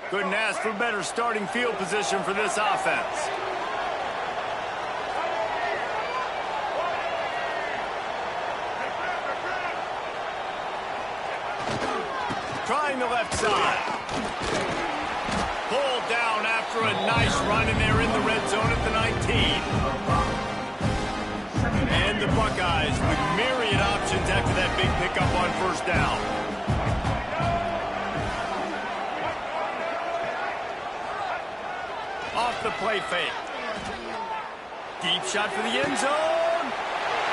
Couldn't ask for better starting field position for this offense. Trying the left side. Pulled down after a nice run, and they're in the red zone at the 19. And the Buckeyes with myriad options after that big pickup on first down. Off the play fake. Deep shot for the end zone.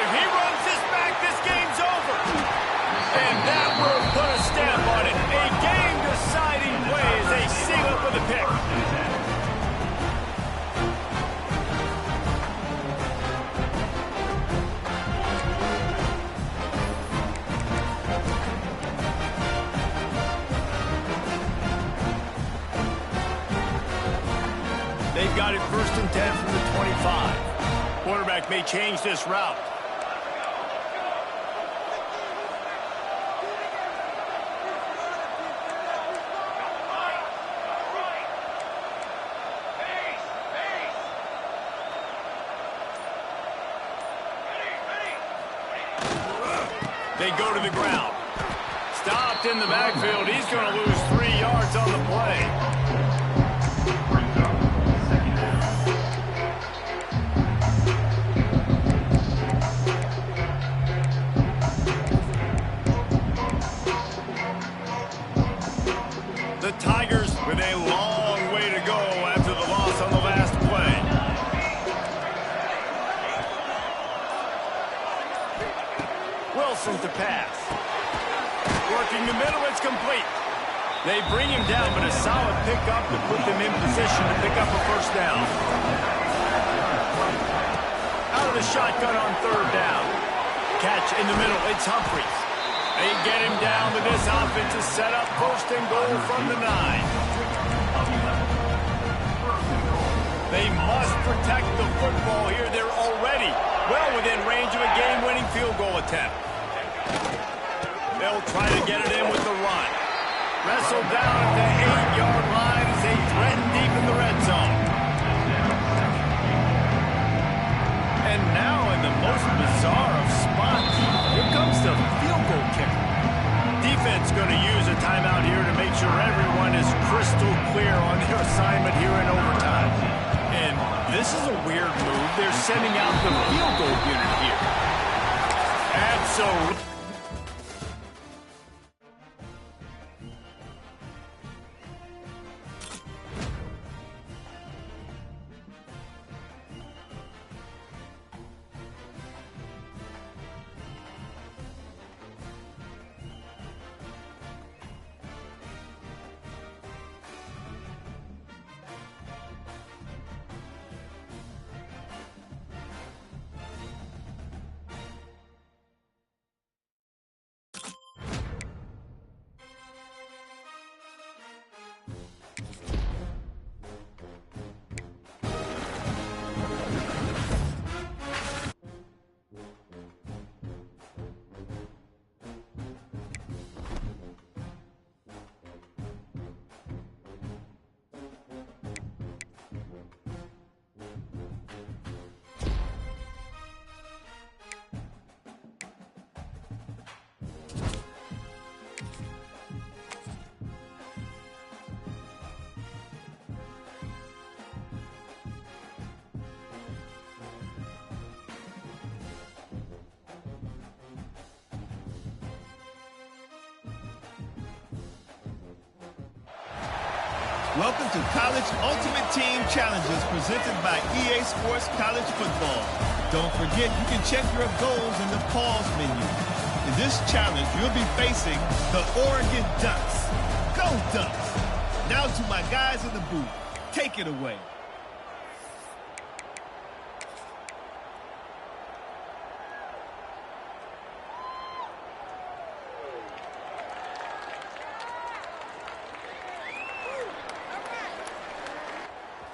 If he runs this back, this game's over. And that will put a stamp on it. A game-deciding play as they seal up with a pick. They've got it 1st and 10 from the 25. Quarterback may change this route. They go to the ground. Stopped in the backfield. He's going to lose 3 yards on the play. The Tigers with a long way to go after the loss on the last play. Wilson to pass. Working the middle, it's complete. They bring him down, but a solid pickup to put them in position to pick up a first down. Out of the shotgun on 3rd down. Catch in the middle, it's Humphries. They get him down with this offensive setup. 1st and goal from the 9. They must protect the football here. They're already well within range of a game-winning field goal attempt. They'll try to get it in with the run. Wrestled down at the 8-yard line as they threaten deep in the red zone. And now in the most bizarre of spots, here comes the field goal kicker. Defense going to use a timeout here to make sure everyone is crystal clear on their assignment here in overtime. And this is a weird move. They're sending out the field goal unit here. Absolutely. Welcome to College Ultimate Team Challenges presented by EA Sports College Football. Don't forget you can check your goals in the pause menu. In this challenge, you'll be facing the Oregon Ducks. Go Ducks! Now to my guys in the booth. Take it away.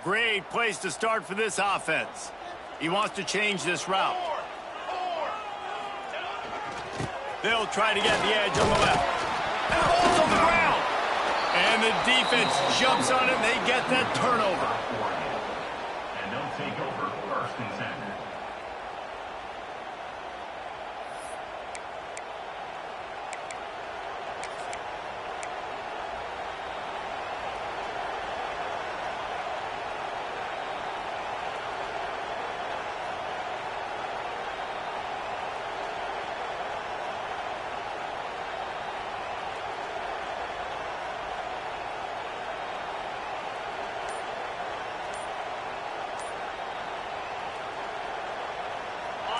Great place to start for this offense. He wants to change this route. They'll try to get the edge on the left. And the ball's on the ground. And And the defense jumps on it, and they get that turnover. And they'll take over first and 10.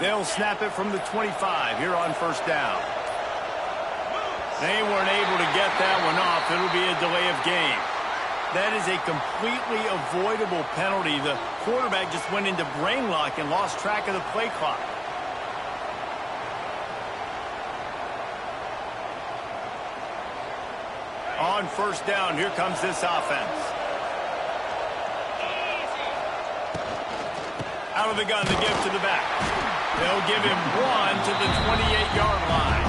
They'll snap it from the 25 here on first down. They weren't able to get that one off. It'll be a delay of game. That is a completely avoidable penalty. The quarterback just went into brain lock and lost track of the play clock. On first down, here comes this offense. Out of the gun, the give to the back. They'll give him one to the 28-yard line.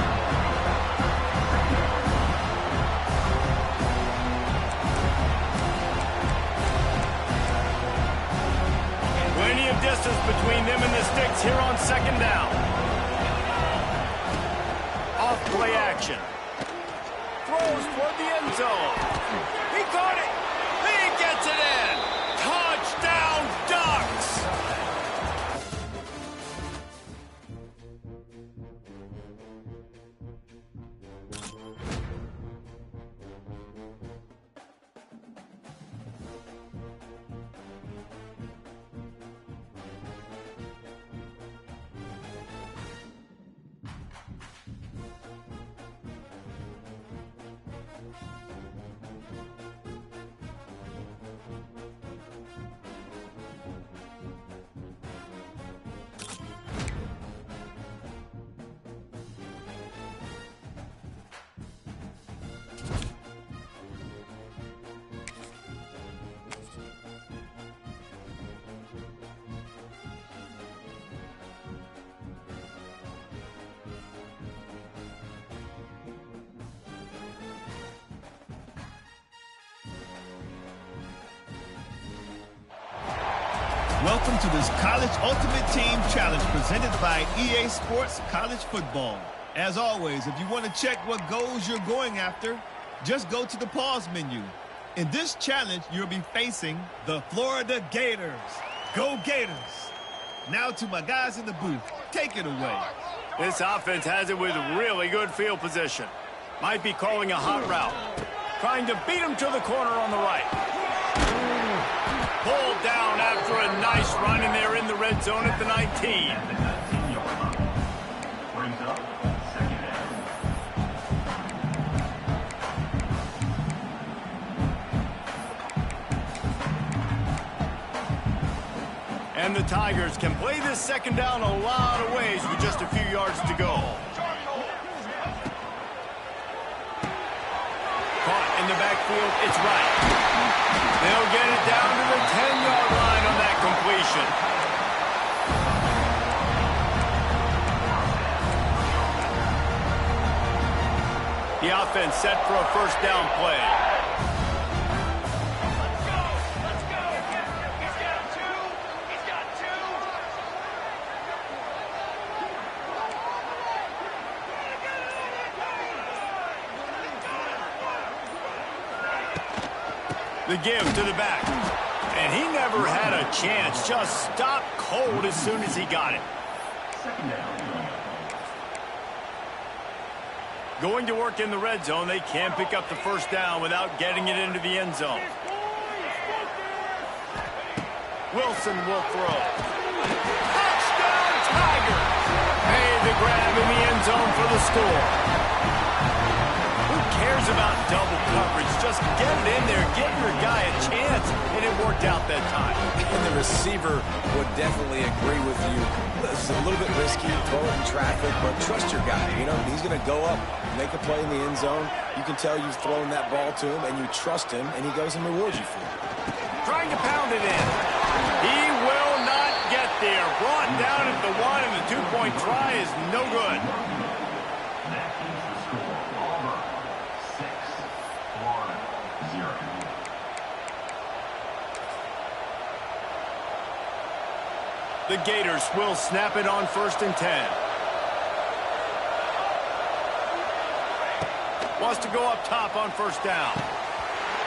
Plenty of distance between them and the sticks here on second down. Off play action. Throws toward the end zone. He caught it. He gets it in. Touchdown, Ducks. Welcome to this College Ultimate Team Challenge presented by EA Sports College Football. As always, if you want to check what goals you're going after, just go to the pause menu. In this challenge, you'll be facing the Florida Gators. Go Gators! Now to my guys in the booth. Take it away. This offense has it with really good field position. Might be calling a hot route. Trying to beat him to the corner on the right. Pulled down after a nice run, and they're in the red zone at the 19. Brings up second down. And the Tigers can play this second down a lot of ways with just a few yards to go. Caught in the backfield, it's right. They'll get it down to the 10-yard line on that completion. The offense set for a first down play. Let's go. He's got two. He's got two. The give to the back. And he never had a chance. Just stopped cold as soon as he got it. Second down. Going to work in the red zone, they can pick up the first down without getting it into the end zone. Wilson will throw. Touchdown, Tigers! Made the grab in the end zone for the score. Who cares about double coverage? Just get it in there, give your guy a chance, and it worked out that time. And the receiver would definitely agree with you. This is a little bit risky, throw it in traffic, but trust your guy. You know, he's going to go up, make a play in the end zone. You can tell you've thrown that ball to him, and you trust him, and he goes and rewards you for it. Trying to pound it in. He will not get there. Brought down at the one, and the two-point try is no good. That is the score. Auburn 6, Florida 0. The Gators will snap it on 1st and 10. Wants to go up top on 1st down.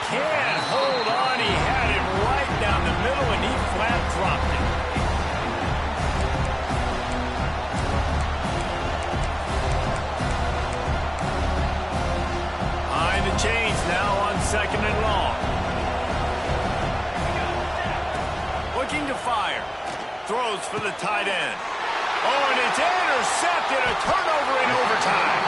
Can't hold on. He had him right down the middle, and he flat dropped it. Behind the chains now on 2nd and long. Looking to fire. Throws for the tight end. Oh, and it's intercepted. A turnover in overtime.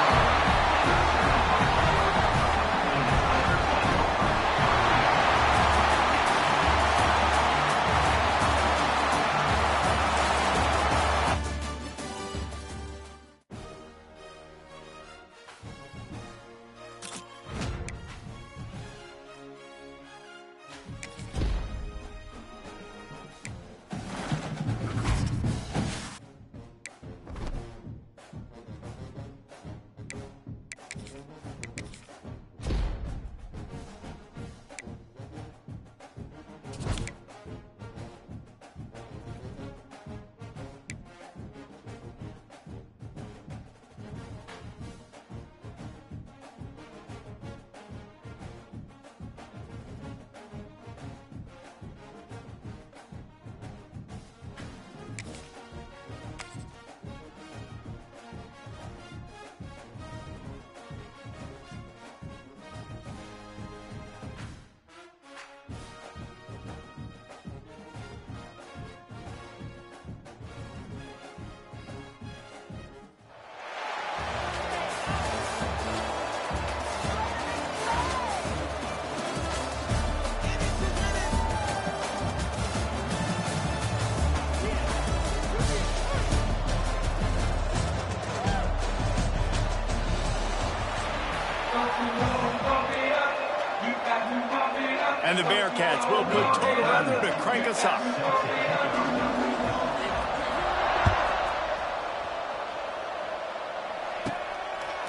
And the Bearcats will put total weather to crank us up.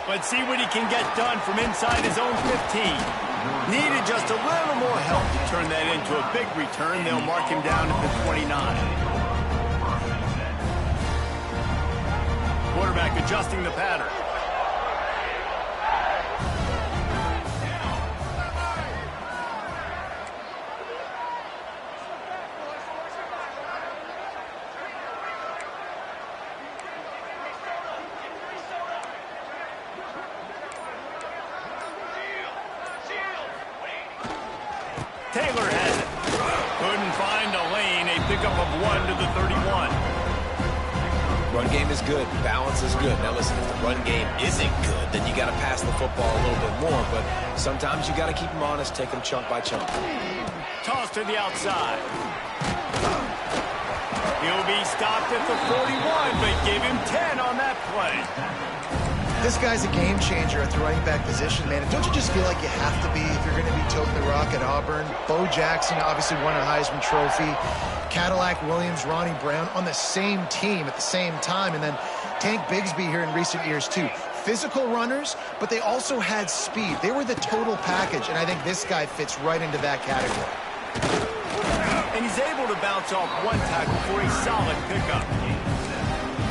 Let's see what he can get done from inside his own 15. Needed just a little more help to turn that into a big return. They'll mark him down at the 29. Quarterback adjusting the pattern. Taylor has it. Couldn't find a lane. A pickup of 1 to the 31. Run game is good. Balance is good. Now listen, if the run game isn't good, then you got to pass the football a little bit more. But sometimes you got to keep them honest, take them chunk by chunk. Toss to the outside. He'll be stopped at the 41, but give him 10 on that play. This guy's a game changer at the running back position, man. And don't you just feel like you have to be if you're going to be toting the rock at Auburn? Bo Jackson obviously won a Heisman Trophy. Cadillac Williams, Ronnie Brown on the same team at the same time. And then Tank Bigsby here in recent years, too. Physical runners, but they also had speed. They were the total package, and I think this guy fits right into that category. And he's able to bounce off one tackle for a solid pickup.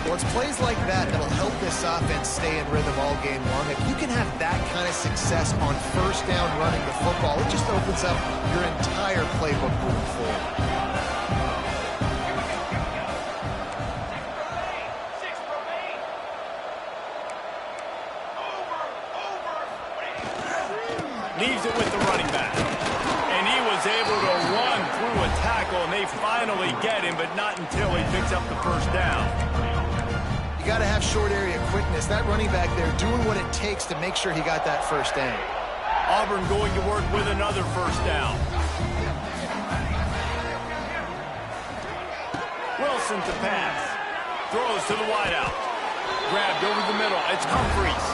Well, it's plays like that that'll help this offense stay in rhythm all game long. If you can have that kind of success on 1st down running the football, it just opens up your entire playbook moving forward. Leaves it with the running back. And he was able to run through a tackle, and they finally get him, but not until he picks up the 1st down. You got to have short area quickness. That running back there doing what it takes to make sure he got that 1st down. Auburn going to work with another 1st down. Wilson to pass. Throws to the wideout. Grabbed over the middle. It's Humphreys.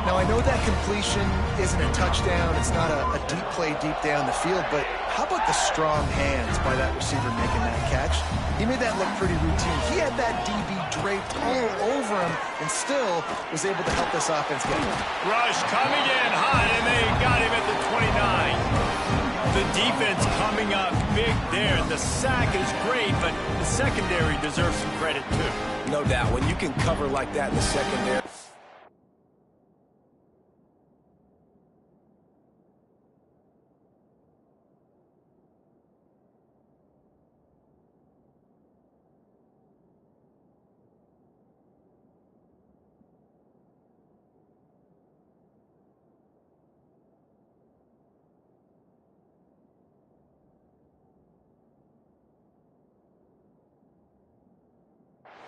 Now, I know that completion isn't a touchdown. It's not a deep play deep down the field, but how about the strong hands by that receiver making that catch? He made that look pretty routine. He had that DB draped all over him and still was able to help this offense get one. Rush coming in hot, and they got him at the 29. The defense coming up big there. The sack is great, but the secondary deserves some credit too. No doubt. When you can cover like that in the secondary.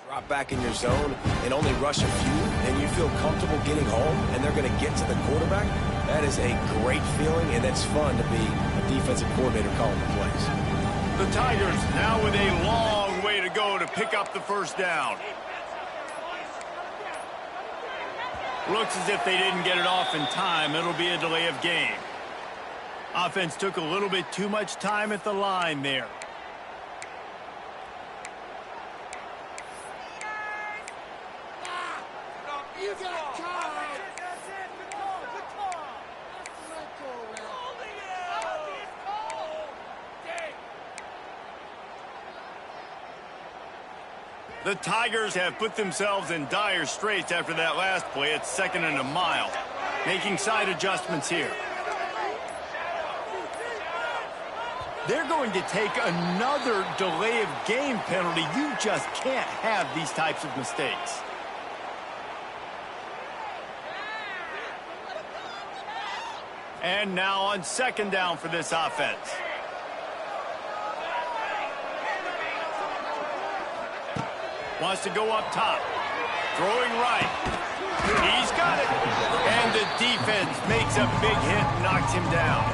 Drop back in your zone and only rush a few, and you feel comfortable getting home, and they're going to get to the quarterback. That is a great feeling, and it's fun to be a defensive coordinator calling the plays. The Tigers now with a long way to go to pick up the first down. Looks as if they didn't get it off in time. It'll be a delay of game. Offense took a little bit too much time at the line there. The Tigers have put themselves in dire straits after that last play. It's 2nd and a mile. Making side adjustments here. They're going to take another delay of game penalty. You just can't have these types of mistakes. And now on 2nd down for this offense. Wants to go up top. Throwing right. He's got it. And the defense makes a big hit and knocks him down.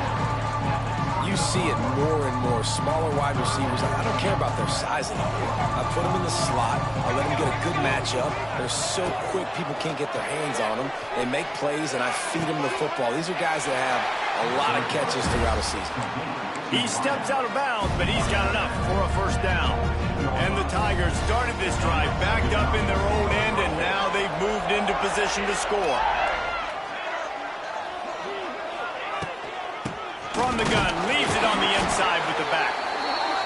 You see it more and more. Smaller wide receivers. I don't care about their size anymore. I put them in the slot. I let them get a good matchup. They're so quick, people can't get their hands on them. They make plays, and I feed them the football. These are guys that have a lot of catches throughout a season. He steps out of bounds, but he's got enough for a first down. And the Tigers started this drive backed up in their own end, and now they've moved into position to score. From the gun, leaves it on the inside with the back.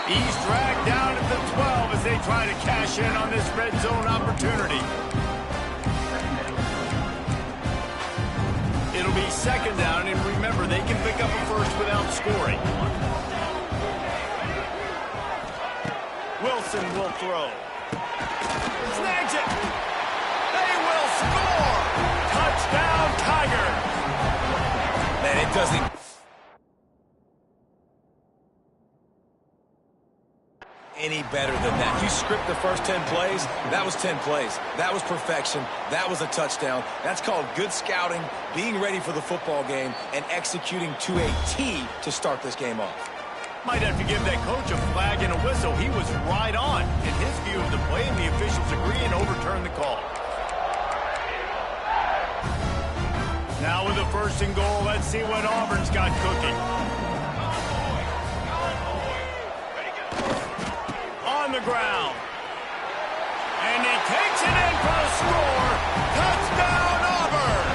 He's dragged down at the 12 as they try to cash in on this red zone opportunity. It'll be 2nd down, and remember, they can pick up a first without scoring. Wilson will throw. Snags it. They will score. Touchdown, Tigers. Man, it doesn't... any better than that. You script the first 10 plays, that was 10 plays. That was perfection. That was a touchdown. That's called good scouting, being ready for the football game, and executing to a T to start this game off. Might have to give that coach a flag and a whistle. He was right on in his view of the play, and the officials agree and overturn the call. Now with the 1st and goal, let's see what Auburn's got cooking. On the ground. And he takes it in for a score. Touchdown, Auburn!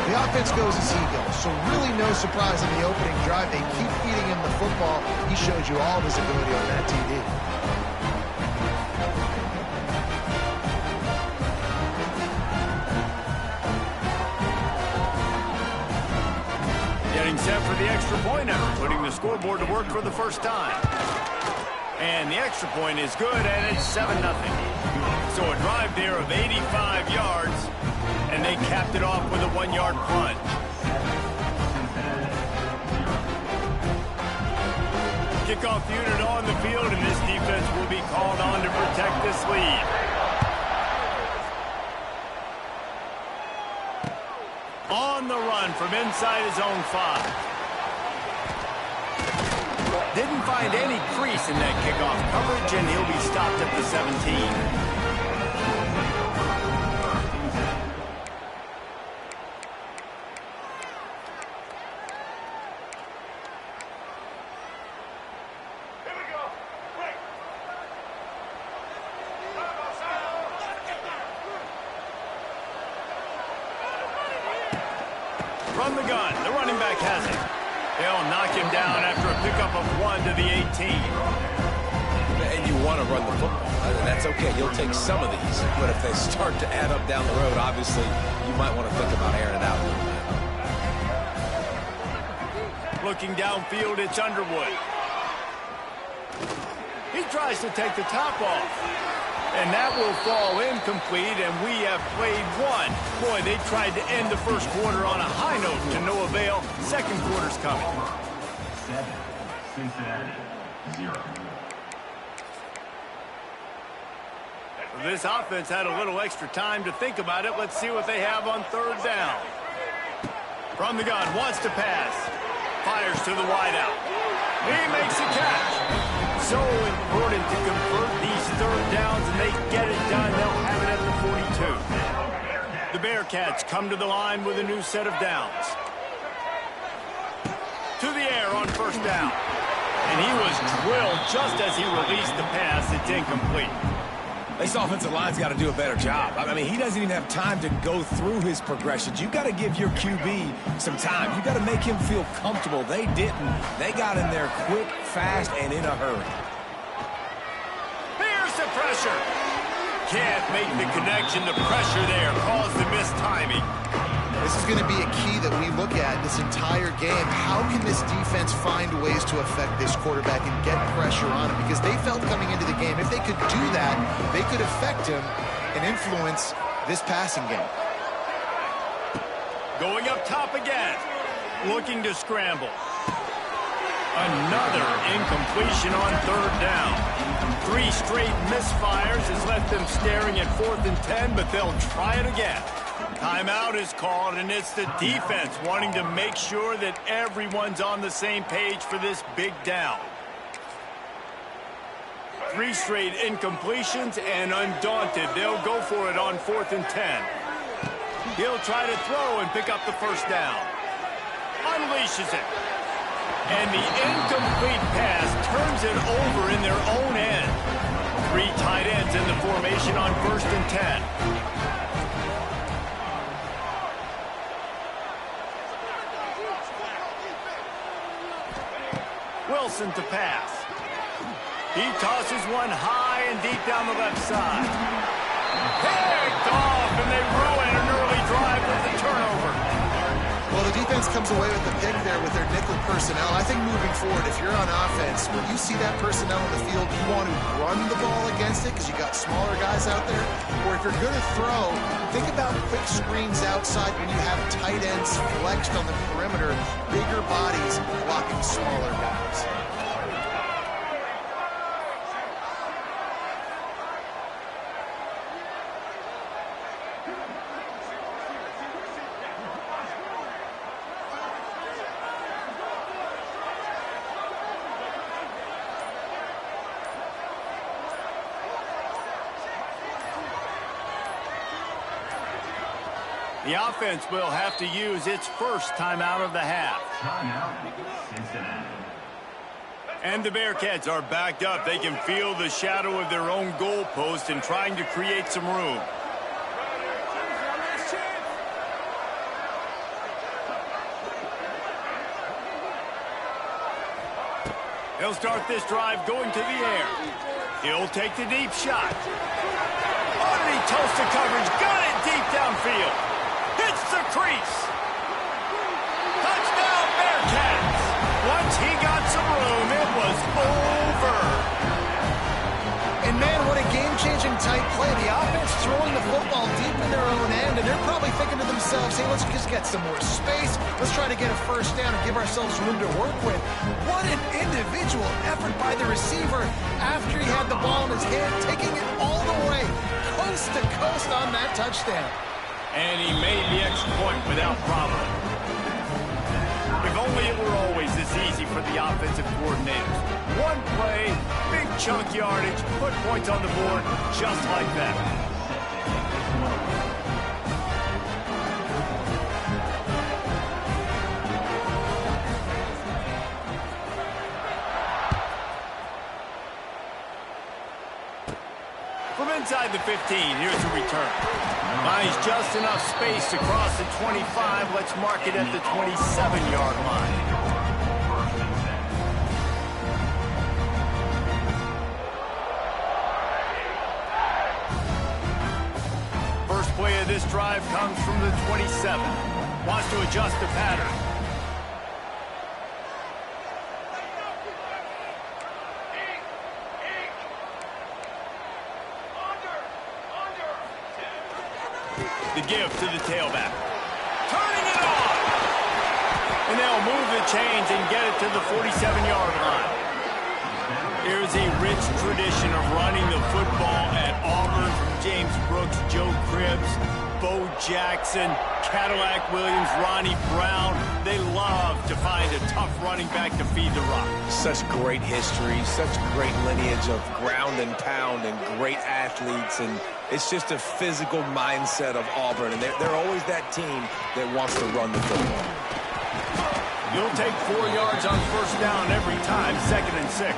The offense goes as he goes, so really no surprise in the opening drive. They keep feeding him the football. He showed you all of his ability on that TD. Getting set for the extra point effort, putting the scoreboard to work for the first time. And the extra point is good, and it's 7-0. So a drive there of 85 yards, and they capped it off with a 1-yard plunge. Kickoff unit on the field, and this defense will be called on to protect this lead. On the run from inside his own 5. Didn't find any crease in that kickoff coverage, and he'll be stopped at the 17. From the gun, the running back has it. They'll knock him down after a pickup of 1 to the 18. And you want to run the football. That's okay. You'll take some of these. But if they start to add up down the road, obviously, you might want to think about airing it out a little bit. Looking downfield, it's Underwood. He tries to take the top off. And that will fall incomplete, and we have played one. Boy, they tried to end the first quarter on a high note to no avail. Second quarter's coming. 7, Cincinnati, 0. This offense had a little extra time to think about it. Let's see what they have on third down. From the gun, wants to pass. Fires to the wideout. He makes a catch. So important to convert these third downs, and they get it done. They'll have it at the 42. The Bearcats come to the line with a new set of downs. To the air on first down. And he was drilled just as he released the pass. It's incomplete. This offensive line's got to do a better job. I mean, he doesn't even have time to go through his progressions. You've got to give your QB some time. You've got to make him feel comfortable. They didn't. They got in there quick, fast, and in a hurry. Here's the pressure. Can't make the connection. The pressure there caused the missed timing. This is going to be a key that we look at this entire game. How can this defense find ways to affect this quarterback and get pressure on him? Because they felt coming into the game, if they could do that, they could affect him and influence this passing game. Going up top again. Looking to scramble. Another incompletion on third down. 3 straight misfires has left them staring at 4th and 10, but they'll try it again. Timeout is called, and it's the defense wanting to make sure that everyone's on the same page for this big down. 3 straight incompletions, and undaunted, they'll go for it on 4th and 10. He'll try to throw and pick up the first down. Unleashes it. And the incomplete pass turns it over in their own end. 3 tight ends in the formation on 1st and 10. Wilson to pass. He tosses one high and deep down the left side. Picked off, and they ruin an early drive with the turnover. Well, the defense comes away with the pick there with their nickel personnel. I think moving forward, if you're on offense, when you see that personnel in the field, you want to run the ball against it because you got smaller guys out there. Or if you're going to throw, think about quick screens outside when you have tight ends flexed on the perimeter, bigger bodies blocking smaller guys. The offense will have to use its first timeout of the half. Timeout, Cincinnati. And the Bearcats are backed up. They can feel the shadow of their own goalpost and trying to create some room. He'll start this drive going to the air. He'll take the deep shot. Underneath toasted coverage, got it deep downfield. Hits the crease. Touchdown, Bearcats. Once he got some room, it was over. And man, what a game-changing tight play. The offense throwing the football deep in their own end, and they're probably thinking to themselves, hey, let's just get some more space. Let's try to get a first down and give ourselves room to work with. What an individual effort by the receiver after he had the ball in his hand, taking it all the way, coast to coast on that touchdown. And he made the extra point without problem. If only it were always this easy for the offensive coordinators. One play, big chunk yardage, put points on the board just like that. From inside the 15, here's the return. Finds just enough space to cross the 25. Let's mark it at the 27-yard line. play of this drive comes from the 27. Wants to adjust the pattern. The give to the tailback. Turning it on! And they'll move the chains and get it to the 47-yard line. There's a rich tradition of running the football at Auburn from James Brooks, Joe Cribbs, Bo Jackson, Cadillac Williams, Ronnie Brown. They love to find a tough running back to feed the rock. Such great history, such great lineage of ground and pound and great athletes, and it's just a physical mindset of Auburn, and they're always that team that wants to run the football. You'll take 4 yards on first down every time, 2nd and 6.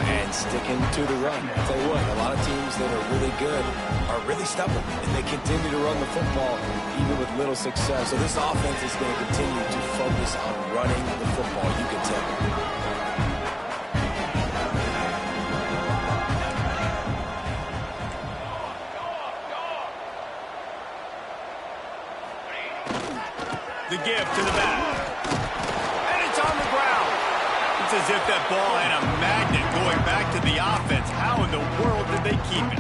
And sticking to the run. I'll tell you what, a lot of teams that are really good are really stubborn, and they continue to run the football even with little success. So this offense is going to continue to focus on running the football, you can tell. The give to the back. And it's on the ground. It's as if that ball had a magnet going back to the offense. How in the world did they keep it?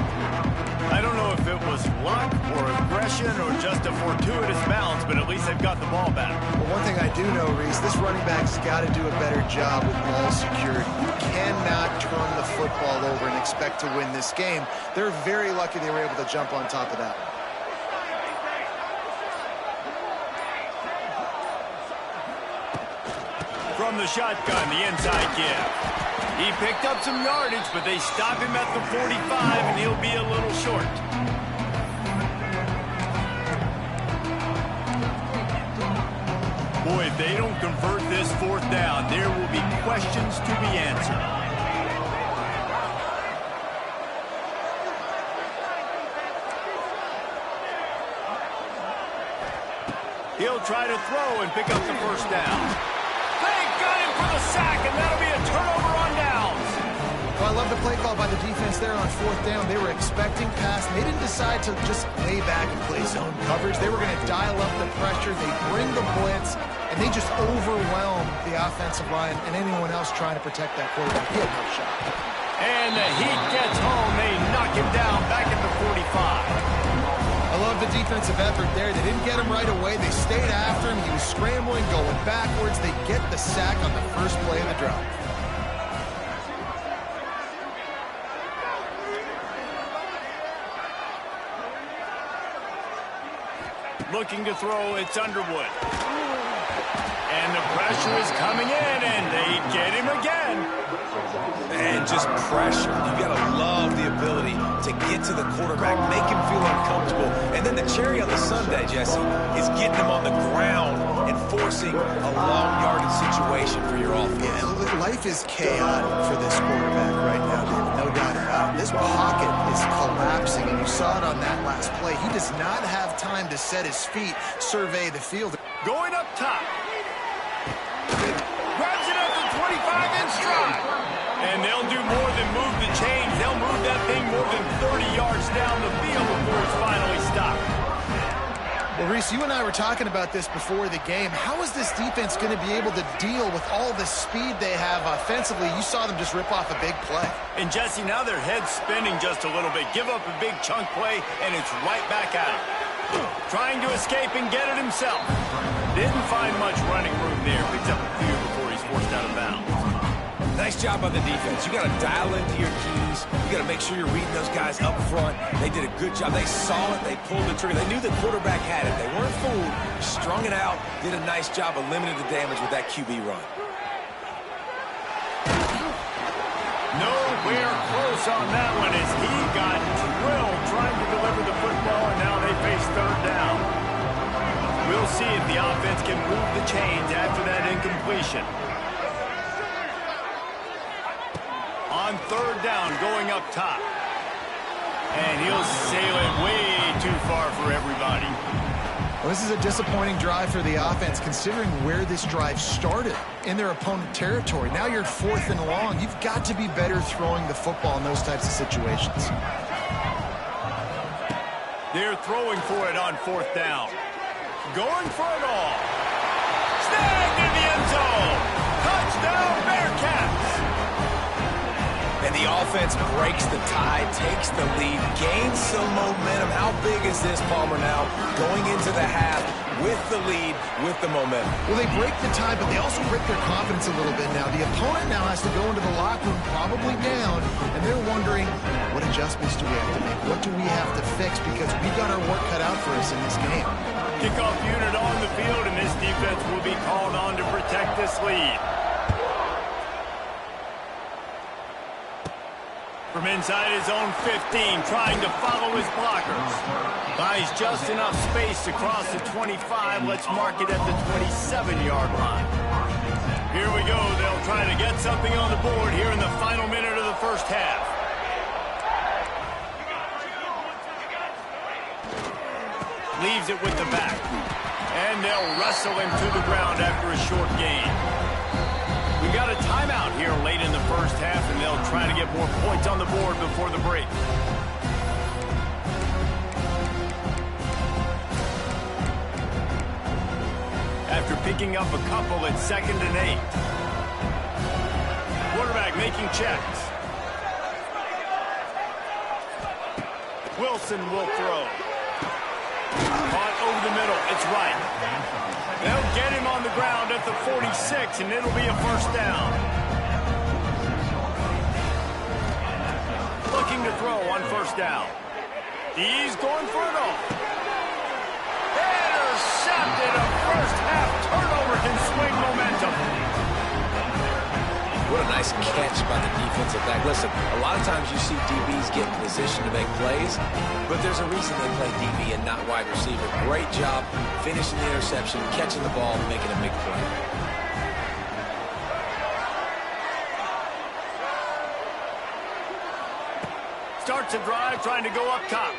I don't know if it was luck or aggression or just a fortuitous bounce, but at least they've got the ball back. Well, one thing I do know, Reese, this running back's got to do a better job with ball security. You cannot turn the football over and expect to win this game. They're very lucky they were able to jump on top of that. From the shotgun, the inside give. He picked up some yardage, but they stop him at the 45, and he'll be a little short. Boy, if they don't convert this 4th down, there will be questions to be answered. He'll try to throw and pick up the first down. They got him for the sack, and that'll be a turnover on downs. Well, I love the play call by the defense there on 4th down. They were expecting pass, and they didn't decide to just lay back and play zone coverage. They were going to dial up the pressure. They bring the blitz, and they just overwhelm the offensive line and anyone else trying to protect that quarterback. He had no shot. And the heat gets home. They knock him down back at the 45. I love the defensive effort there. They didn't get him right away. They stayed after him. He was scrambling, going backwards. They get the sack on the first play of the drive. Looking to throw, it's Underwood. And the pressure is coming in, and they get him again. And just pressure. You got to love the ability to get to the quarterback, make him feel uncomfortable. And then the cherry on the sundae, Jesse, is getting him on the ground and forcing a long yardage situation for your offense. Yeah, life is chaotic for this quarterback right now, David, no doubt about it. This pocket is collapsing, and you saw it on that last play. He does not have time to set his feet, survey the field. Going up top. Grabs it at the 25 in stride. And they'll do more than move the chains. They'll move that thing more than 30 yards down the field before it's finally stopped. Well, Reese, you and I were talking about this before the game. How is this defense going to be able to deal with all the speed they have offensively? You saw them just rip off a big play. And, Jesse, now their head's spinning just a little bit. Give up a big chunk play, and it's right back at him. Trying to escape and get it himself. Didn't find much running room there. Picks up a few before he's forced out of bounds. Nice job by the defense. You got to dial into your keys. You got to make sure you're reading those guys up front. They did a good job. They saw it. They pulled the trigger. They knew the quarterback had it. They weren't fooled. Strung it out. Did a nice job of limiting the damage with that QB run. Nowhere close on that one as he got drilled trying to deliver the football, and now they face 3rd down. We'll see if the offense can move the chains after that incompletion. On 3rd down, going up top. And he'll sail it way too far for everybody. Well, this is a disappointing drive for the offense, considering where this drive started in their opponent territory. Now you're 4th and long. You've got to be better throwing the football in those types of situations. They're throwing for it on 4th down. Going for it all. Snagged in the end zone. Touchdown, Bearcats. And the offense breaks the tie, takes the lead, gains some momentum. How big is this, Palmer, now? Going into the half with the lead, with the momentum. Well, they break the tie, but they also break their confidence a little bit now. The opponent now has to go into the locker room probably down, and they're wondering, what adjustments do we have to make? What do we have to fix? Because we got our work cut out for us in this game. Kickoff unit on the field, and this defense will be called on to protect this lead. From inside his own 15, trying to follow his blockers. Buys just enough space to cross the 25. Let's mark it at the 27-yard line. Here we go. They'll try to get something on the board here in the final minute of the first half. Leaves it with the back. And they'll wrestle him to the ground after a short gain. We got a timeout here late in the first half, and they'll try to get more points on the board before the break. After picking up a couple, it's 2nd and 8. Quarterback making checks. Wilson will throw. Caught over the middle. It's right. They'll get him on the ground at the 46, and it'll be a first down. Looking to throw on first down. He's going for it all. Intercepted. A first half turnover can swing momentum. What a nice catch by the defensive back. Listen, a lot of times you see DBs get in position to make plays, but there's a reason they play DB and not wide receiver. Great job finishing the interception, catching the ball, making a big play. Starts a drive, trying to go up top.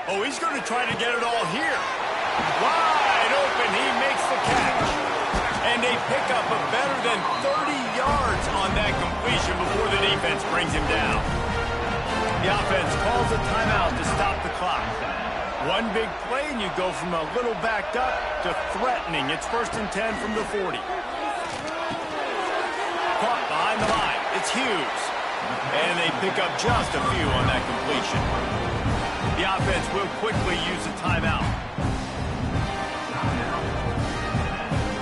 Oh, he's going to try to get it all here. Wide open, he makes the catch. And they pick up a better than 30 yards on that completion before the defense brings him down. The offense calls a timeout to stop the clock. One big play, and you go from a little backed up to threatening. It's 1st and 10 from the 40. Caught behind the line. It's Hughes. And they pick up just a few on that completion. The offense will quickly use a timeout.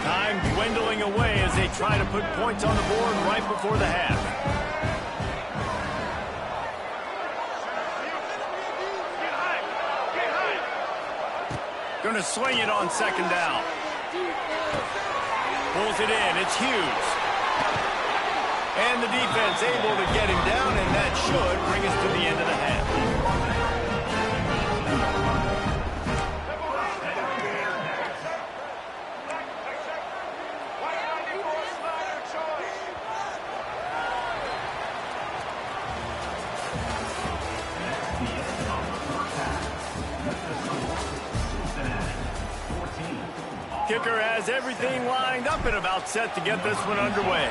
Time dwindling away as they try to put points on the board right before the half. Going to swing it on 2nd down. Pulls it in. It's Hughes. And the defense able to get him down, and that should bring us to the end of the half. Kicker has everything lined up and about set to get this one underway.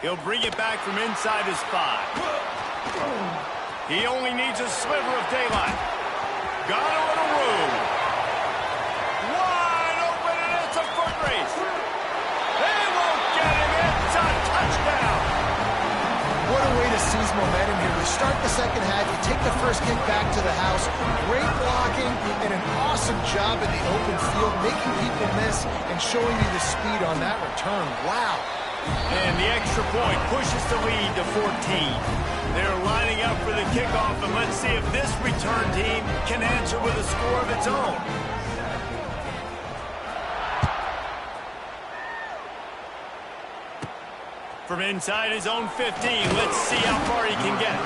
He'll bring it back from inside his 5. He only needs a sliver of daylight. Got a little room. Wide open, and it's a foot race. They won't get him. It's a touchdown. What a way to seize momentum here. We start the second half, you take the first kick back to the house. Great blocking and an awesome job in the open field, making people miss and showing you the speed on that return. Wow. And the extra point pushes the lead to 14. They're lining up for the kickoff, and let's see if this return team can answer with a score of its own. From inside his own 15, let's see how far he can get.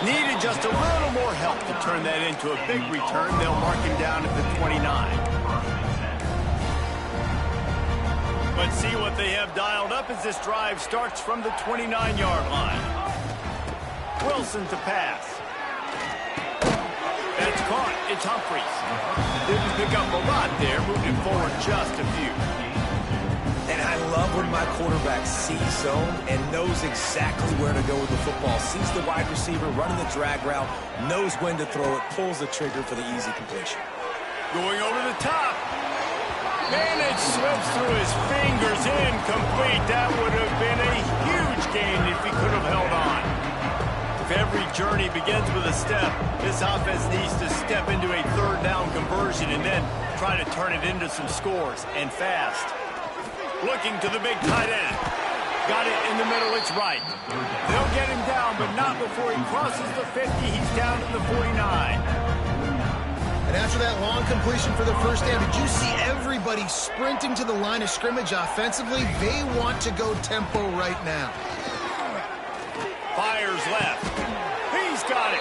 Needed just a little more help to turn that into a big return. They'll mark him down at the 29. Let's see what they have dialed up as this drive starts from the 29-yard line. Wilson to pass. That's caught. It's Humphries. Didn't pick up a lot there, moved him forward just a few. And I love when my quarterback sees zone and knows exactly where to go with the football. Sees the wide receiver running the drag route, knows when to throw it, pulls the trigger for the easy completion. Going over the top. And it slips through his fingers, incomplete. That would have been a huge gain if he could have held on. If every journey begins with a step, this offense needs to step into a third down conversion and then try to turn it into some scores, and fast. Looking to the big tight end. Got it in the middle, it's right. They'll get him down, but not before he crosses the 50. He's down to the 49. And after that long completion for the first down, did you see everybody sprinting to the line of scrimmage offensively? They want to go tempo right now. Fires left. He's got it.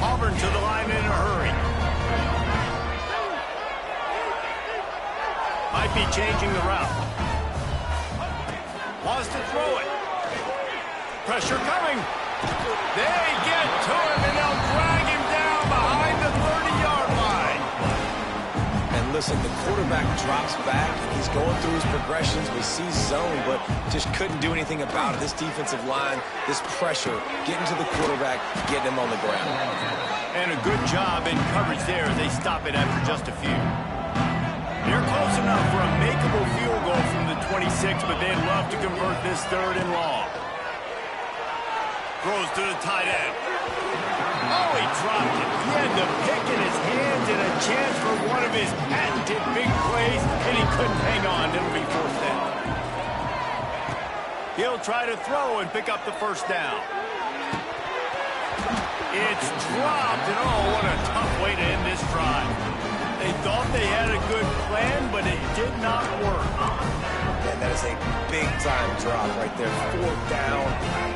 Auburn to the line in a hurry. Might be changing the route. Wants to throw it. Pressure coming. They get to him, and they'll drag him down behind the 30-yard line. And listen, the quarterback drops back, and he's going through his progressions. We see zone, but just couldn't do anything about it. This defensive line, this pressure, getting to the quarterback, getting him on the ground. And a good job in coverage there as they stop it after just a few. They're close enough for a makeable field goal from the 26, but they'd love to convert this third and long. Throws to the tight end. Oh, he dropped it. He had the pick in his hands and a chance for one of his patented big plays, and he couldn't hang on. It'll be fourth down. He'll try to throw and pick up the first down. It's dropped, and oh, what a tough way to end this drive. They thought they had a good plan, but it did not work. And that is a big-time drop right there. Fourth down,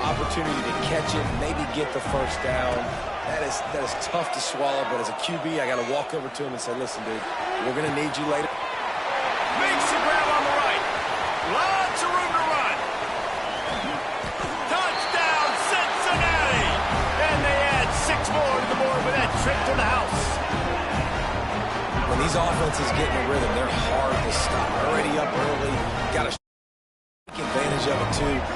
opportunity to catch it, maybe get the first down. That is tough to swallow, but as a QB, I got to walk over to him and say, listen, dude, we're going to need you later. Makes the grab on the right. Lots of room to run. Touchdown, Cincinnati! And they add 6 more to the board with that trip to the house. When these offenses get in a rhythm, they're hard to stop. Already up early, got to take advantage of it too.